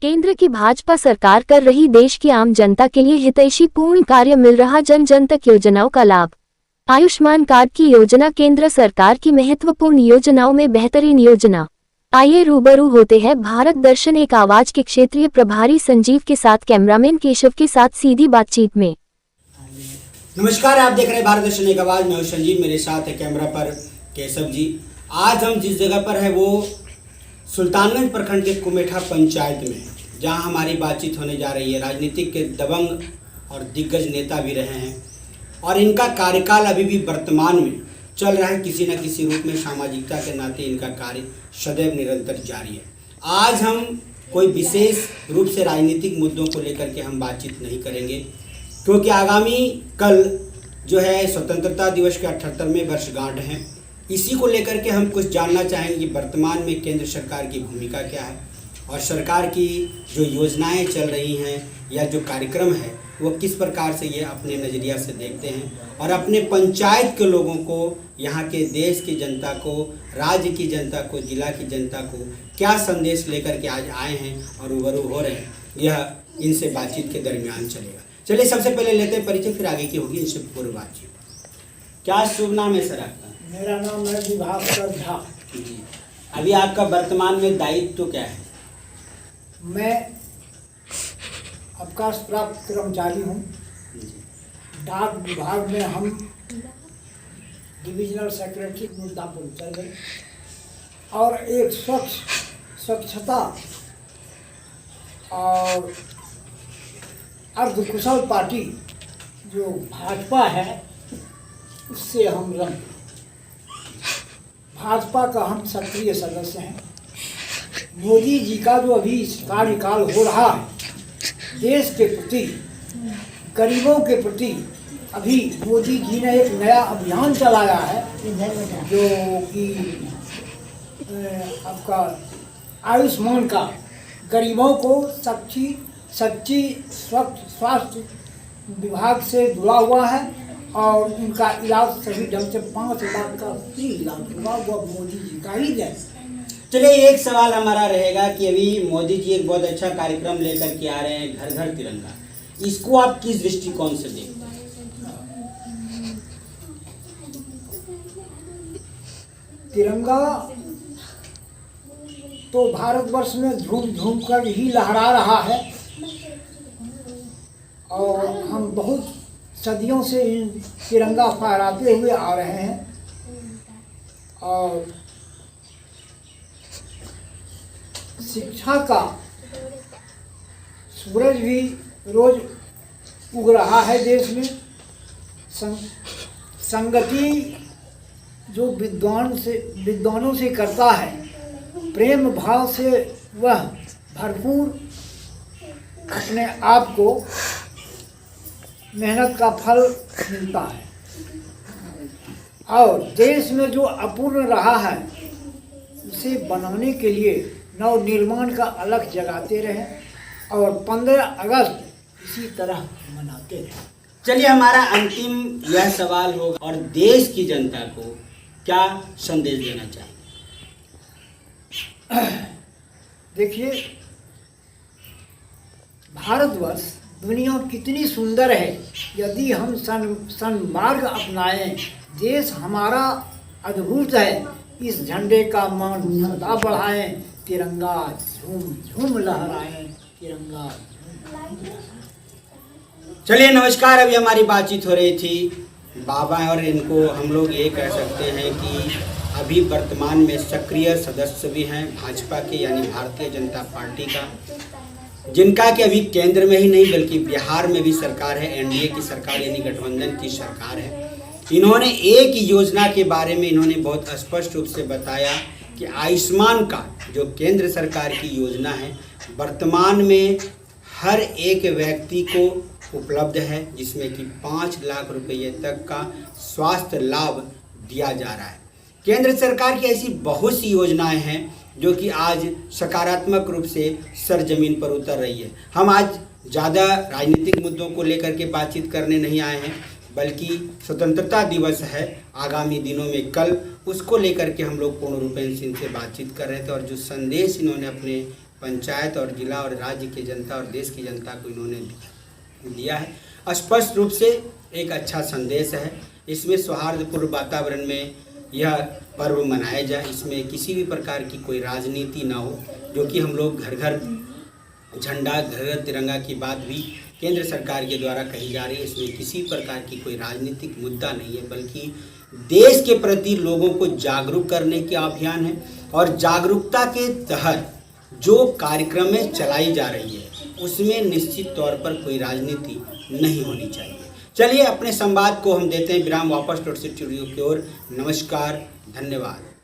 केंद्र की भाजपा सरकार कर रही देश की आम जनता के लिए हितैषी पूर्ण कार्य, मिल रहा जन जन तक योजनाओं का लाभ। आयुष्मान कार्ड की योजना केंद्र सरकार की महत्वपूर्ण योजनाओं में बेहतरीन योजना। आइए रूबरू होते हैं भारत दर्शन एक आवाज के क्षेत्रीय प्रभारी संजीव के साथ कैमरामैन केशव के साथ सीधी बातचीत में। नमस्कार, आप देख रहे हैं भारत दर्शन एक आवाज। मैं संजीव, मेरे साथ है कैमरा पर केशव जी। आज हम जिस जगह पर है वो सुल्तानगंज प्रखंड के कुमेठा पंचायत में, जहां हमारी बातचीत होने जा रही है। राजनीतिक के दबंग और दिग्गज नेता भी रहे हैं और इनका कार्यकाल अभी भी वर्तमान में चल रहा है। किसी न किसी रूप में सामाजिकता के नाते इनका कार्य सदैव निरंतर जारी है। आज हम कोई विशेष रूप से राजनीतिक मुद्दों को लेकर के हम बातचीत नहीं करेंगे, क्योंकि आगामी कल जो है स्वतंत्रता दिवस के 78वें वर्षगांठ हैं। इसी को लेकर के हम कुछ जानना चाहेंगे कि वर्तमान में केंद्र सरकार की भूमिका क्या है और सरकार की जो योजनाएं चल रही हैं या जो कार्यक्रम है वो किस प्रकार से ये अपने नज़रिया से देखते हैं और अपने पंचायत के लोगों को, यहाँ के देश की जनता को, राज्य की जनता को, जिला की जनता को क्या संदेश लेकर के आज आए हैं और रूबरू हो रहे हैं। यह इनसे बातचीत के दरमियान चलेगा। चलिए सबसे पहले लेते हैं परिचय, फिर आगे की होगी इनसे पूर्व बातचीत। क्या शुभ नाम है सर आपका? मेरा नाम है विभाकर झा जी। अभी आपका वर्तमान में दायित्व क्या है? मैं अवकाश प्राप्त कर्मचारी हूँ। डाक विभाग में हम डिविजनल सेक्रेटरी मुर्दापुर चल गए और एक स्वच्छता और अर्धकुशल पार्टी जो भाजपा है उससे हम रंग। भाजपा का हम सक्रिय सदस्य हैं। मोदी जी का जो अभी कार्यकाल हो रहा है, देश के प्रति, गरीबों के प्रति, अभी मोदी जी ने एक नया अभियान चलाया है जो कि आपका आयुष्मान का गरीबों को सच्ची स्वच्छ स्वास्थ्य विभाग से जुड़ा हुआ है और उनका इलाज सही ढंग से 5 लाख का फ्री इलाज हुआ, वो मोदी जी का ही है। चलिए, एक सवाल हमारा रहेगा कि अभी मोदी जी एक बहुत अच्छा कार्यक्रम लेकर के आ रहे हैं, घर घर तिरंगा। इसको आप किस दृष्टिकोण से देखते हैं? तिरंगा तो भारतवर्ष में झूम झूम कर ही लहरा रहा है और हम बहुत सदियों से इन तिरंगा फहराते हुए आ रहे हैं और शिक्षा का सूरज भी रोज उग रहा है देश में। संगति जो विद्वानों से करता है, प्रेम भाव से वह भरपूर अपने आप को मेहनत का फल मिलता है और देश में जो अपूर्ण रहा है उसे बनाने के लिए नव निर्माण का अलग जगाते रहें और 15 अगस्त इसी तरह मनाते रहें। चलिए, हमारा अंतिम यह सवाल होगा और देश की जनता को क्या संदेश देना चाहिए? देखिए, भारतवर्ष दुनिया कितनी सुंदर है। यदि हम सन्मार्ग अपनाएं, देश हमारा अद्भुत है। इस झंडे का मान सदा बढ़ाएं, तिरंगा झूम झूम लहराएं, तिरंगा। चलिए नमस्कार, अभी हमारी बातचीत हो रही थी बाबा और इनको हम लोग ये कह सकते हैं कि अभी वर्तमान में सक्रिय सदस्य भी हैं भाजपा के, यानी भारतीय जनता पार्टी का, जिनका कि अभी केंद्र में ही नहीं बल्कि बिहार में भी सरकार है, एनडीए की सरकार यानी गठबंधन की सरकार है। इन्होंने एक योजना के बारे में इन्होंने बहुत स्पष्ट रूप से बताया कि आयुष्मान कार्ड जो केंद्र सरकार की योजना है वर्तमान में हर एक व्यक्ति को उपलब्ध है, जिसमें कि 5 लाख रुपये तक का स्वास्थ्य लाभ दिया जा रहा है। केंद्र सरकार की ऐसी बहुत सी योजनाएं हैं जो कि आज सकारात्मक रूप से सरजमीन पर उतर रही है। हम आज ज़्यादा राजनीतिक मुद्दों को लेकर के बातचीत करने नहीं आए हैं, बल्कि स्वतंत्रता दिवस है आगामी दिनों में कल, उसको लेकर के हम लोग पूर्ण रूपेण से इनसे बातचीत कर रहे थे और जो संदेश इन्होंने अपने पंचायत और जिला और राज्य की जनता और देश की जनता को इन्होंने दिया है। स्पष्ट रूप से एक अच्छा संदेश है। इसमें सौहार्दपूर्ण वातावरण में यह पर्व मनाया जाए, इसमें किसी भी प्रकार की कोई राजनीति ना हो, जो कि हम लोग घर घर झंडा, घर घर तिरंगा की बात भी केंद्र सरकार के द्वारा कही जा रही है। इसमें किसी प्रकार की कोई राजनीतिक मुद्दा नहीं है, बल्कि देश के प्रति लोगों को जागरूक करने का अभियान है। और जागरूकता के तहत जो कार्यक्रमें चलाई जा रही है उसमें निश्चित तौर पर कोई राजनीति नहीं होनी चाहिए। चलिए अपने संवाद को हम देते हैं विराम, वापस स्टूडियो की ओर। नमस्कार, धन्यवाद।